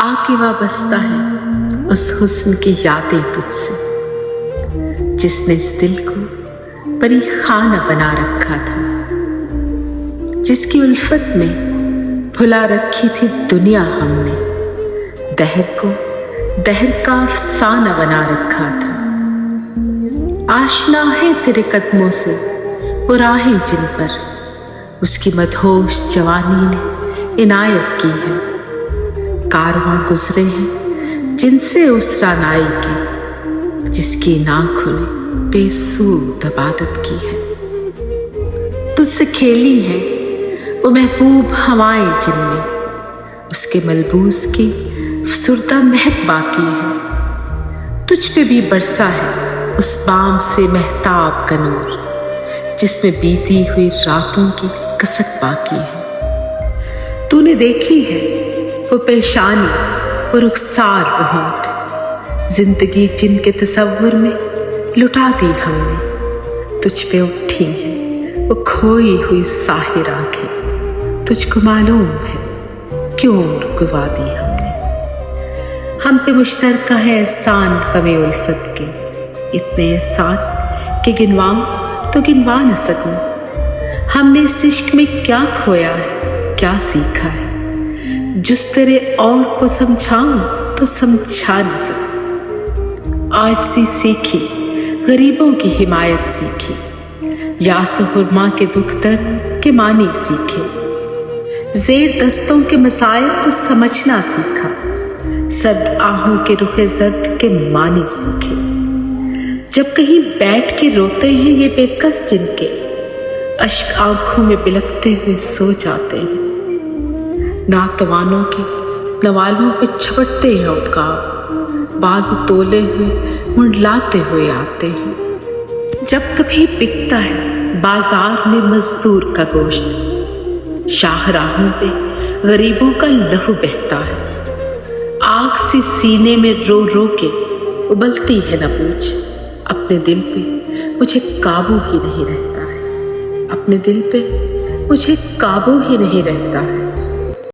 आके वाबस्ता है उस हुस्न की यादें तुझसे, जिसने इस दिल को परी खाना बना रखा था, जिसकी उल्फत में भुला रखी थी दुनिया हमने, दहर को दहर का अफसाना बना रखा था। आशना है तेरे कदमों से वो राहें जिन पर उसकी मदहोश जवानी ने इनायत की है, कारवां गुजरे हैं जिनसे उस रानाई की, जिसकी इन आँखों ने बेसूद इबादत की है। तुझसे खेली है वो महबूब हवाएं जिनमें उसके मलबूस की फसुर्दा महक बाकी है। तुझ पे भी बरसा है उस बाम से महताब का नूर, जिसमें बीती हुई रातों की कसक बाकी है। तूने देखी है वो पेशानी, वो रुखसार, वो होंठ, जिंदगी जिनके तसव्वुर में लुटा दी हमने। तुझ पे उठी है वो खोई हुई साहिर आंखें, तुझको मालूम है क्यों रुकवा दी हमने। हम पे मुश्तरका है एहसान ग़मे उल्फत के, इतने एहसान कि गिनवाऊं तो गिनवा न सकूं। हमने इस इश्क में क्या खोया है, क्या सीखा है, जिस तेरे और को समझाऊं तो समझा न सकूं। आज सी सीखी गरीबों की हिमायत सीखी, यासो हुर्मा के दुख दर्द के मानी सीखे, ज़ेर दस्तों के मसाइल को समझना सीखा, सर्द आहों के रुखे जर्द के मानी सीखे। जब कहीं बैठ के रोते हैं ये बेकस जिनके, अश्क आंखों में बिलकते हुए सो जाते हैं। नातवानों के नवालों पे छपटते हैं उद्गार, बाजू तोले हुए मुंडलाते हुए आते हैं। जब कभी बिकता है बाजार में मजदूर का गोश्त, शाहराहों पे गरीबों का लहू बहता है। आग से सीने में रो रो के उबलती है न पूछ, अपने दिल पे मुझे काबू ही नहीं रहता है, अपने दिल पे मुझे काबू ही नहीं रहता है।